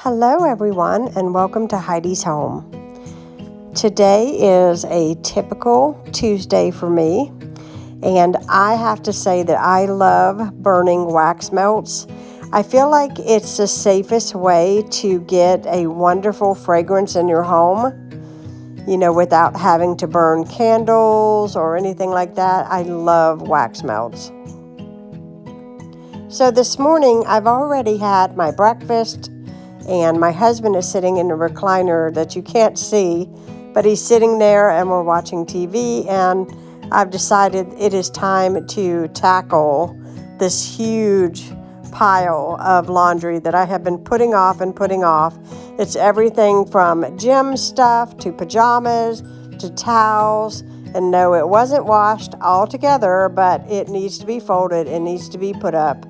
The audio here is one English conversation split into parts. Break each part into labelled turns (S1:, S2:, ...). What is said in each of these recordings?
S1: Hello everyone and welcome to Heidi's Home. Today is a typical Tuesday for me, and I have to say that I love burning wax melts. I feel like it's the safest way to get a wonderful fragrance in your home, without having to burn candles or anything like that. I love wax melts. So this morning I've already had my breakfast, and my husband is sitting in a recliner that you can't see, but he's sitting there and we're watching TV, and I've decided it is time to tackle this huge pile of laundry that I have been putting off and putting off. It's everything from gym stuff to pajamas to towels, and no, it wasn't washed all together, but it needs to be folded, it needs to be put up.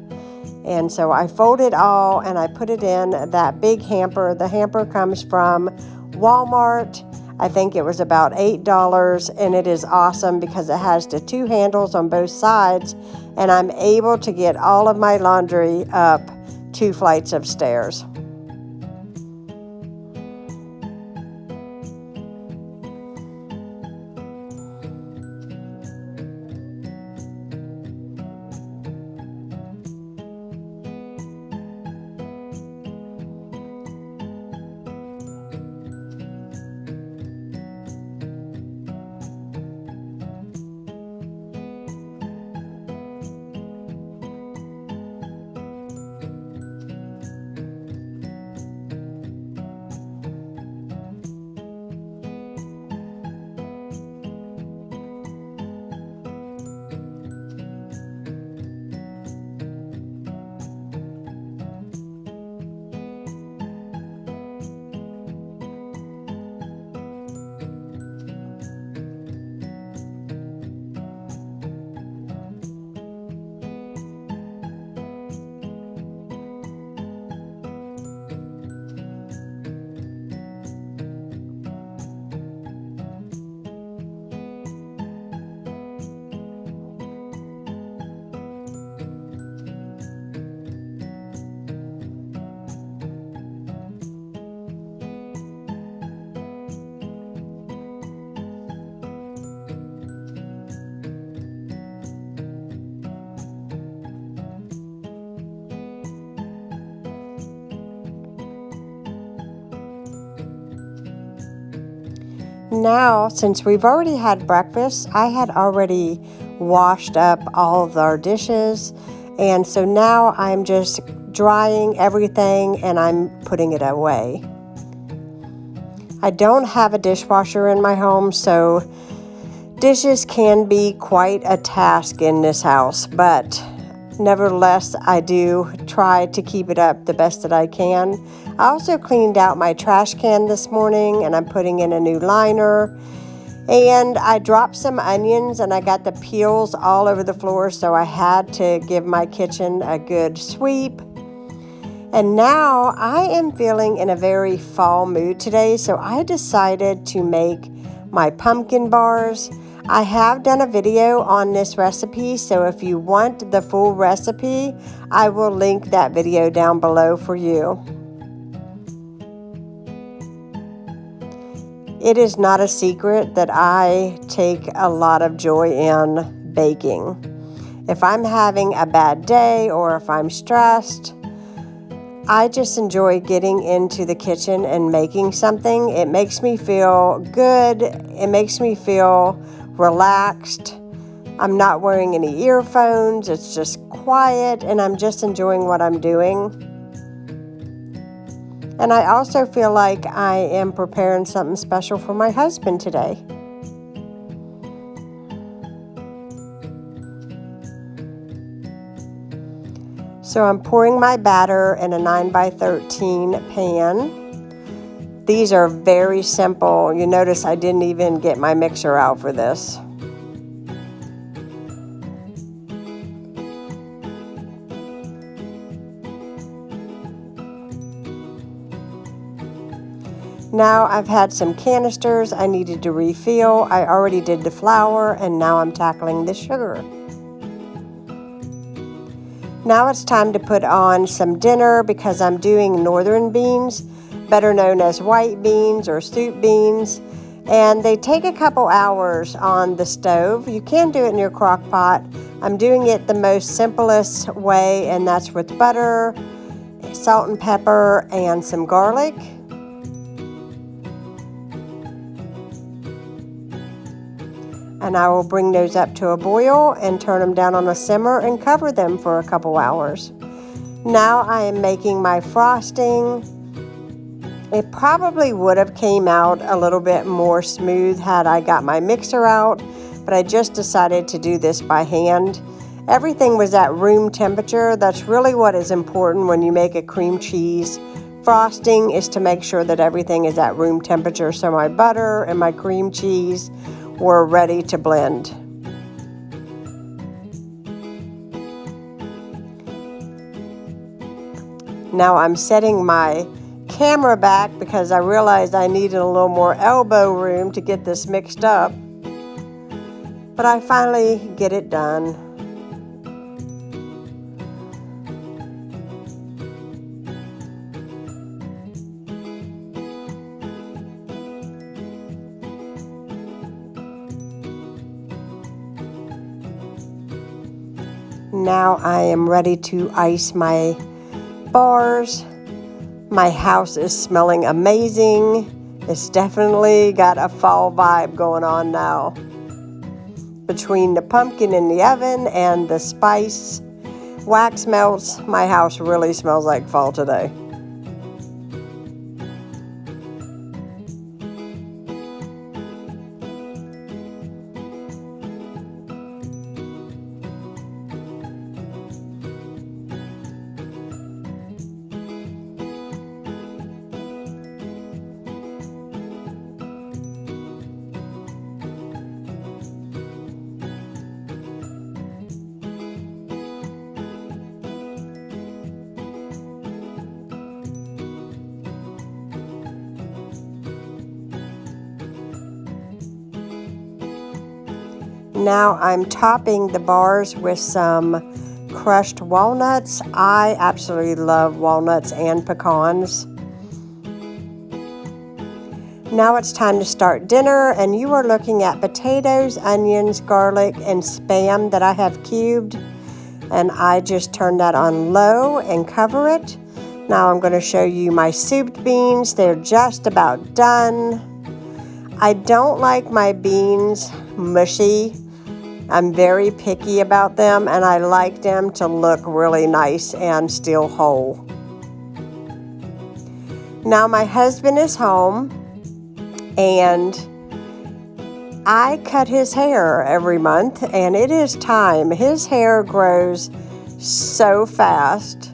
S1: And so I fold it all and I put it in that big hamper. The hamper comes from Walmart. I think it was about $8, and it is awesome because it has the two handles on both sides, and I'm able to get all of my laundry up 2 flights of stairs. Now, since we've already had breakfast, I had already washed up all of our dishes, and so now I'm just drying everything and I'm putting it away. I don't have a dishwasher in my home, so dishes can be quite a task in this house, but nevertheless, I do try to keep it up the best that I can. I also cleaned out my trash can this morning, and I'm putting in a new liner. And I dropped some onions, and I got the peels all over the floor, so I had to give my kitchen a good sweep. And now I am feeling in a very fall mood today, so I decided to make my pumpkin bars. I have done a video on this recipe, so if you want the full recipe, I will link that video down below for you. It is not a secret that I take a lot of joy in baking. If I'm having a bad day or if I'm stressed, I just enjoy getting into the kitchen and making something. It makes me feel good. It makes me feel relaxed. I'm not wearing any earphones. It's just quiet, and I'm just enjoying what I'm doing. And I also feel like I am preparing something special for my husband today. So I'm pouring my batter in a 9x13 pan. These are very simple. You notice I didn't even get my mixer out for this. Now I've had some canisters I needed to refill. I already did the flour, and now I'm tackling the sugar. Now it's time to put on some dinner because I'm doing northern beans, better known as white beans or soup beans. And they take a couple hours on the stove. You can do it in your crock pot. I'm doing it the most simplest way, and that's with butter, salt and pepper, and some garlic. And I will bring those up to a boil and turn them down on a simmer and cover them for a couple hours. Now I am making my frosting. It probably would have came out a little bit more smooth had I got my mixer out, but I just decided to do this by hand. Everything was at room temperature. That's really what is important when you make a cream cheese frosting, is to make sure that everything is at room temperature. So my butter and my cream cheese were ready to blend. Now I'm setting my camera back because I realized I needed a little more elbow room to get this mixed up. But I finally get it done. Now I am ready to ice my bars. My house is smelling amazing. It's definitely got a fall vibe going on now. Between the pumpkin in the oven and the spice wax melts, my house really smells like fall today. Now I'm topping the bars with some crushed walnuts. I absolutely love walnuts and pecans. Now it's time to start dinner, and you are looking at potatoes, onions, garlic, and Spam that I have cubed. And I just turn that on low and cover it. Now I'm going to show you my souped beans. They're just about done. I don't like my beans mushy. I'm very picky about them, and I like them to look really nice and still whole. Now my husband is home, and I cut his hair every month, and it is time. His hair grows so fast,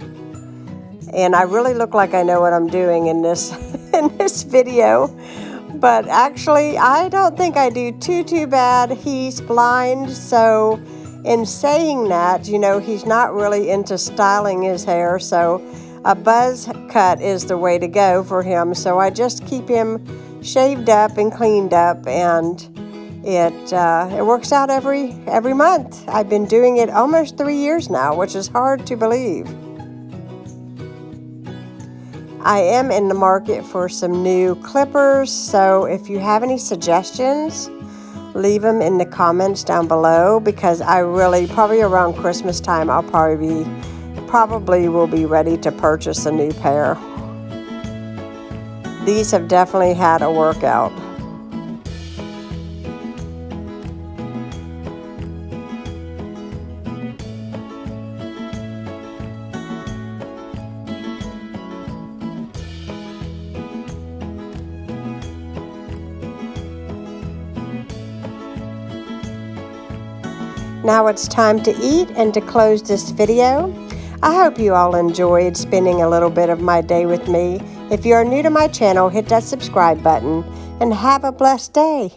S1: and I really look like I know what I'm doing in this video. But actually, I don't think I do too bad. He's blind, so in saying that, you know, he's not really into styling his hair, so a buzz cut is the way to go for him. So I just keep him shaved up and cleaned up, and it works out every month. I've been doing it almost 3 years now, which is hard to believe. I am in the market for some new clippers, so if you have any suggestions, leave them in the comments down below, because I really, probably around Christmas time, I'll probably will be ready to purchase a new pair. These have definitely had a workout. Now it's time to eat and to close this video. I hope you all enjoyed spending a little bit of my day with me. If you are new to my channel, hit that subscribe button, and have a blessed day.